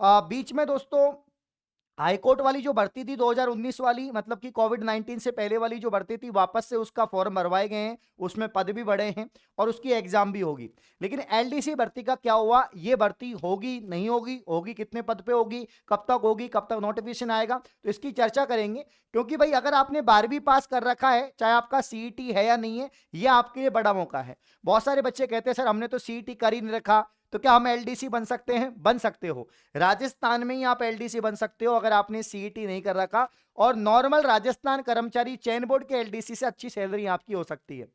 बीच में दोस्तों हाईकोर्ट वाली जो भर्ती थी 2019 वाली, मतलब कि कोविड 19 से पहले वाली जो भर्ती थी, वापस से उसका फॉर्म भरवाए गए हैं, उसमें पद भी बढ़े हैं और उसकी एग्जाम भी होगी। लेकिन एलडीसी भर्ती का क्या हुआ, ये भर्ती होगी नहीं होगी, होगी कितने पद पे होगी, कब तक होगी, कब तक नोटिफिकेशन आएगा, तो इसकी चर्चा करेंगे। क्योंकि भाई अगर आपने 12वीं पास कर रखा है, चाहे आपका सीईटी है या नहीं है, ये आपके लिए बड़ा मौका है। बहुत सारे बच्चे कहते हैं सर हमने तो सीईटी कर ही नहीं रखा, तो क्या हम एलडीसी बन सकते हैं? बन सकते हो। राजस्थान में ही आप एलडीसी बन सकते हो अगर आपने सीईटी नहीं कर रखा, और नॉर्मल राजस्थान कर्मचारी चयन बोर्ड के एलडीसी से अच्छी सैलरी आपकी हो सकती है।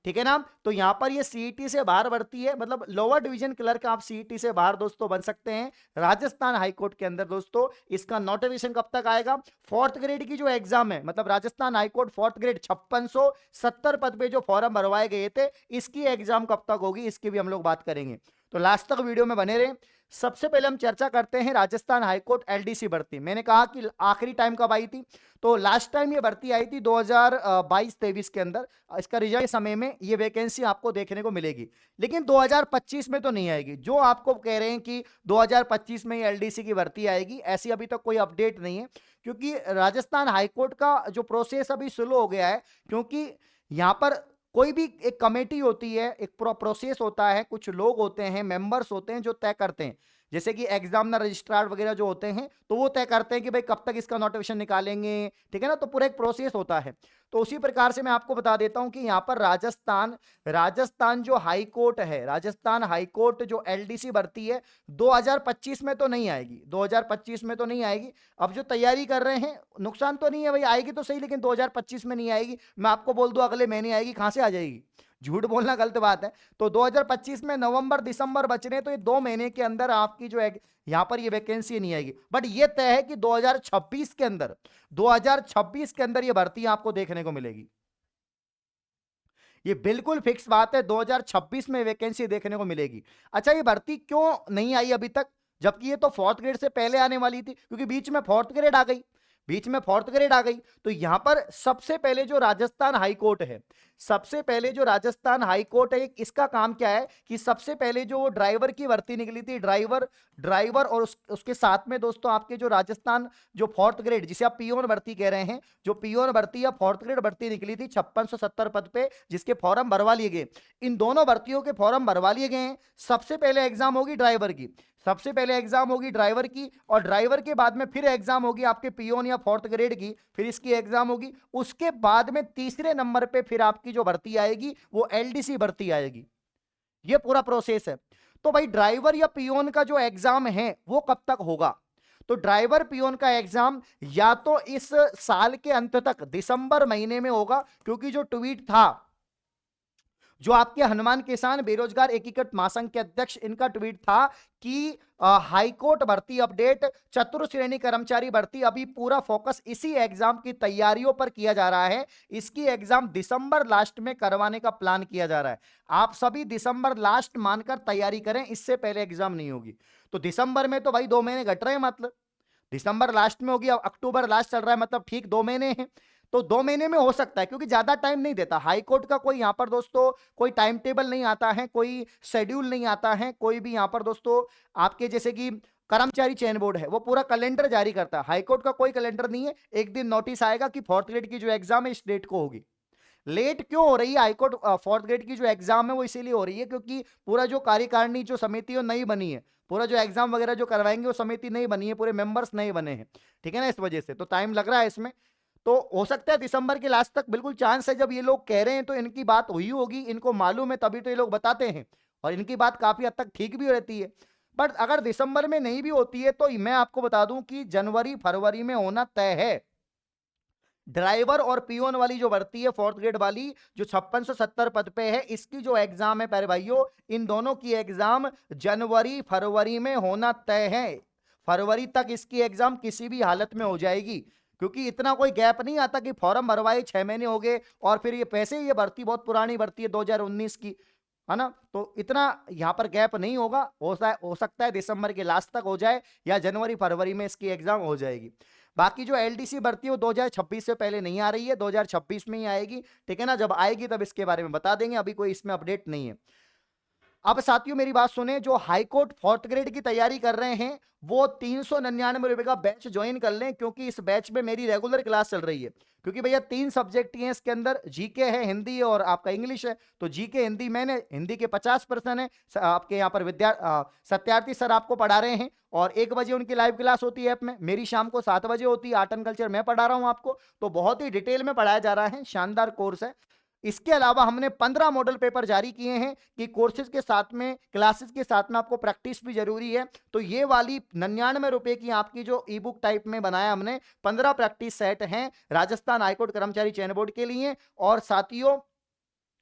ठीक है ना? तो यहां पर ये सीईटी से बाहर बढ़ती है, मतलब लोअर डिवीजन क्लर्क आप सीईटी से बाहर दोस्तों बन सकते हैं राजस्थान हाईकोर्ट के अंदर। दोस्तों इसका नोटिफिकेशन कब तक आएगा? फोर्थ ग्रेड की जो एग्जाम है, मतलब राजस्थान हाईकोर्ट फोर्थ ग्रेड 5670 पद पे जो फॉर्म भरवाए गए थे, इसकी एग्जाम कब तक होगी, इसकी भी हम लोग बात करेंगे। तो लास्ट तक वीडियो में बने रहे। सबसे पहले हम चर्चा करते हैं राजस्थान हाईकोर्ट एलडीसी भर्ती। मैंने कहा कि आखिरी टाइम कब आई थी, तो लास्ट टाइम ये भर्ती आई थी 2022-23 के अंदर। इसका रिजल्ट के समय में ये वैकेंसी आपको देखने को मिलेगी, लेकिन 2025 में तो नहीं आएगी। जो आपको कह रहे हैं कि 2025 में एलडीसी की भर्ती आएगी, ऐसी अभी तक कोई अपडेट नहीं है, क्योंकि राजस्थान हाईकोर्ट का जो प्रोसेस अभी स्लो हो गया है। क्योंकि यहां पर कोई भी एक कमेटी होती है, एक प्रोसेस होता है, कुछ लोग होते हैं, मेंबर्स होते हैं जो तय करते हैं, जैसे कि एग्जामिनर रजिस्ट्रार वगैरह जो होते हैं, तो वो तय करते हैं कि भाई कब तक इसका नोटिफिकेशन निकालेंगे। ठीक है ना? तो पूरा एक प्रोसेस होता है। तो उसी प्रकार से मैं आपको बता देता हूं कि यहां पर राजस्थान राजस्थान जो हाई कोर्ट है, राजस्थान हाई कोर्ट जो एलडीसी भर्ती है, 2025 में तो नहीं आएगी, 2025 में तो नहीं आएगी। अब जो तैयारी कर रहे हैं, नुकसान तो नहीं है भाई, आएगी तो सही, लेकिन 2025 में नहीं आएगी। मैं आपको बोल दूं अगले महीने आएगी, कहां से आ जाएगी? झूठ बोलना गलत बात है। तो 2025 में नवंबर दिसंबर बच रहे हैं, तो ये 2 महीने के अंदर आपकी जो है यहां पर ये वैकेंसी नहीं आएगी। बट ये तय है कि 2026 के अंदर, 2026 के अंदर ये भर्ती आपको देखने को मिलेगी। ये बिल्कुल फिक्स बात है, 2026 में वैकेंसी देखने को मिलेगी। अच्छा, ये भर्ती क्यों नहीं आई अभी तक, जबकि ये तो फोर्थ ग्रेड से पहले आने वाली थी? क्योंकि बीच में फोर्थ ग्रेड आ गई, बीच में फोर्थ ग्रेड आ गई। तो यहां पर सबसे पहले जो राजस्थान हाईकोर्ट है, सबसे पहले जो राजस्थान हाईकोर्ट है, इसका काम क्या है कि सबसे पहले जो ड्राइवर की भर्ती निकली थी, ड्राइवर ड्राइवर और उसके साथ में दोस्तों आपके जो राजस्थान जो फोर्थ ग्रेड, जिसे आप पियोन भर्ती कह रहे हैं, जो पियोन भर्ती या फोर्थ ग्रेड भर्ती निकली थी 5670 पद पे, जिसके फॉर्म भरवा लिए गए। इन दोनों भर्तियों के फॉर्म भरवा लिए गए हैं। सबसे पहले एग्जाम होगी ड्राइवर की, सबसे पहले एग्जाम होगी ड्राइवर की, और ड्राइवर के बाद में फिर एग्जाम होगी आपके पियोन या फोर्थ ग्रेड की, फिर इसकी एग्जाम होगी। उसके बाद में तीसरे नंबर पे फिर आपकी जो भर्ती आएगी वो एलडीसी भर्ती आएगी। ये पूरा प्रोसेस है। तो भाई ड्राइवर या पियोन का जो एग्जाम है वो कब तक होगा? तो ड्राइवर पियोन का एग्जाम या तो इस साल के अंत तक दिसंबर महीने में होगा, क्योंकि जो ट्वीट था, जो आपके हनुमान किसान बेरोजगार एकीकृत महासंघ के अध्यक्ष, इनका ट्वीट था कि हाईकोर्ट भर्ती अपडेट, चतुर्थ श्रेणी कर्मचारी भर्ती, अभी पूरा फोकस इसी एग्जाम की तैयारियों पर किया जा रहा है। इसकी एग्जाम दिसंबर लास्ट में करवाने का प्लान किया जा रहा है। आप सभी दिसंबर लास्ट मानकर तैयारी करें, इससे पहले एग्जाम नहीं होगी। तो दिसंबर में तो भाई 2 महीने घट रहे हैं, मतलब दिसंबर लास्ट में होगी, अब अक्टूबर लास्ट चल रहा है, मतलब ठीक 2 महीने हैं। तो 2 महीने में हो सकता है, क्योंकि ज्यादा टाइम नहीं देता हाईकोर्ट का कोई यहां पर दोस्तों, कोई टाइम टेबल नहीं आता है, कोई शेड्यूल नहीं आता है, कोई भी यहां पर दोस्तों आपके जैसे कि कर्मचारी चयन बोर्ड है वो पूरा कैलेंडर जारी करता है। हाईकोर्ट का कोई कैलेंडर नहीं है। एक दिन नोटिस आएगा कि फोर्थ ग्रेड की जो एग्जाम है इस डेट को होगी। लेट क्यों हो रही है हाईकोर्ट फोर्थ ग्रेड की जो एग्जाम है वो इसीलिए हो रही है क्योंकि पूरा जो कार्यकारिणी जो समिति है नई बनी है, पूरा जो एग्जाम वगैरह जो करवाएंगे वो समिति नहीं बनी है, पूरे मेंबर्स नहीं बने हैं। ठीक है ना? इस वजह से तो टाइम लग रहा है इसमें। तो हो सकता है दिसंबर के लास्ट तक, बिल्कुल चांस है। जब ये लोग कह रहे हैं तो इनकी बात हुई होगी, इनको मालूम है, तभी तो ये लोग बताते हैं, और इनकी बात काफी हद तक ठीक भी रहती है। बट अगर दिसंबर में नहीं भी होती है तो मैं आपको बता दूं कि जनवरी फरवरी में होना तय है। ड्राइवर और पियोन वाली जो भर्ती है फोर्थ ग्रेड वाली, जो 5670 पद पे है, इसकी जो एग्जाम है प्यारे भाइयों, इन दोनों की एग्जाम जनवरी फरवरी में होना तय है। फरवरी तक इसकी एग्जाम किसी भी हालत में हो जाएगी, क्योंकि इतना कोई गैप नहीं आता कि फॉर्म भरवाए 6 महीने हो गए और फिर ये पैसे, ये भर्ती बहुत पुरानी भर्ती है 2019 की, है ना? तो इतना यहां पर गैप नहीं होगा। हो सकता है दिसंबर के लास्ट तक हो जाए या जनवरी फरवरी में इसकी एग्जाम हो जाएगी। बाकी जो एलडीसी भर्ती है वो 2026 से पहले नहीं आ रही है, 2026 में ही आएगी। ठीक है ना? जब आएगी तब इसके बारे में बता देंगे, अभी कोई इसमें अपडेट नहीं है। अब साथियों मेरी बात सुने, जो हाईकोर्ट फोर्थ ग्रेड की तैयारी कर रहे हैं वो 399 रुपए का बैच ज्वाइन कर लें, क्योंकि इस बैच में मेरी रेगुलर क्लास चल रही है। क्योंकि भैया 3 सब्जेक्ट ही हैं इसके अंदर, जीके है, हिंदी है और आपका इंग्लिश है। तो जीके हिंदी मैंने, हिंदी के 50% है। आपके यहाँ पर सत्यार्थी सर आपको पढ़ा रहे हैं और 1 बजे उनकी लाइव क्लास होती है ऐप में, मेरी शाम को 7 बजे होती है। आर्ट एंड कल्चर मैं पढ़ा रहा हूं आपको, तो बहुत ही डिटेल में पढ़ाया जा रहा है, शानदार कोर्स है। इसके अलावा हमने 15 मॉडल पेपर जारी किए हैं कि कोर्सेज के साथ में, क्लासेस के साथ में आपको प्रैक्टिस भी जरूरी है। तो ये वाली 99 रुपए की आपकी जो ई बुक टाइप में बनाया हमने, 15 प्रैक्टिस सेट हैं राजस्थान हाईकोर्ट कर्मचारी चयन बोर्ड के लिए, और साथियों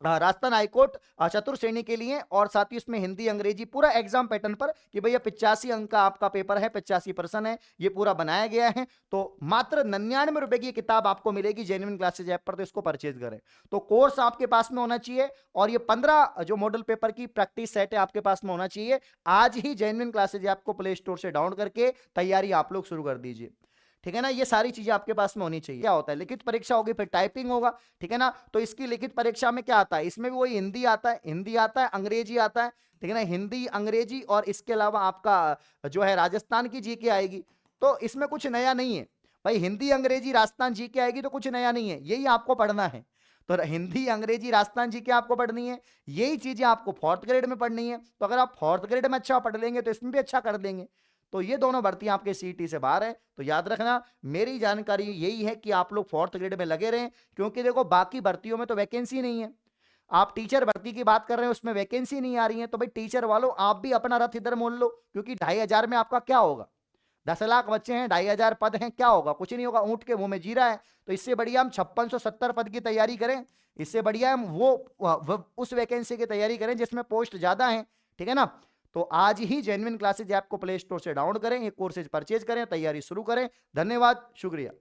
राजस्थान हाईकोर्ट चतुर्थ श्रेणी के लिए, और साथ ही उसमें हिंदी अंग्रेजी पूरा एग्जाम पैटर्न पर कि भैया 85 अंक का आपका पेपर है, 85% है, ये पूरा बनाया गया है। तो मात्र 99 रुपए की किताब आपको मिलेगी जेन्युइन क्लासेज ऐप पर, तो इसको परचेज करें। तो कोर्स आपके पास में होना चाहिए और ये 15 जो मॉडल पेपर की प्रैक्टिस सेट है आपके पास में होना चाहिए। आज ही जेन्युइन क्लासेज ऐप को प्ले स्टोर से डाउनलोड करके तैयारी आप लोग शुरू कर दीजिए, ठीक है ना। ये सारी चीजें आपके पास में होनी चाहिए। क्या होता है, लिखित परीक्षा होगी, फिर टाइपिंग होगा, ठीक है ना। तो इसकी लिखित परीक्षा में क्या आता है, इसमें भी वही हिंदी आता है, हिंदी आता है, अंग्रेजी आता है, ठीक है ना, हिंदी अंग्रेजी, और इसके अलावा आपका जो है राजस्थान की जीके आएगी। तो इसमें कुछ नया नहीं है भाई, हिंदी अंग्रेजी राजस्थान जीके आएगी तो कुछ नया नहीं है, यही आपको पढ़ना है। तो हिंदी अंग्रेजी राजस्थान जीके आपको पढ़नी है, यही चीजें आपको फोर्थ ग्रेड में पढ़नी है। तो अगर आप फोर्थ ग्रेड में अच्छा पढ़ लेंगे तो इसमें भी अच्छा कर देंगे। तो ये दोनों भर्तियां आपके सीटी से बाहर है। तो याद रखना, मेरी जानकारी यही है कि आप लोग फोर्थ ग्रेड में लगे रहें, क्योंकि देखो बाकी भर्तियों में तो वैकेंसी नहीं है। आप टीचर भर्ती की बात कर रहे हैं, उसमें वैकेंसी नहीं आ रही है, तो भाई टीचर वालों आप भी अपना रथ इधर मोल लो, क्योंकि 2,500 में आपका क्या होगा, 10 लाख बच्चे हैं, 2,500 पद हैं, क्या होगा, कुछ नहीं होगा, ऊंट के मुंह में जीरा है। तो इससे बढ़िया हम 5670 पद की तैयारी करें, इससे बढ़िया हम उस वैकेंसी की तैयारी करें जिसमें पोस्ट ज्यादा है, ठीक है ना। तो आज ही जेन्युइन क्लासेज ऐप को प्ले स्टोर से डाउनलोड करें, ये कोर्सेज परचेज करें, तैयारी शुरू करें। धन्यवाद, शुक्रिया।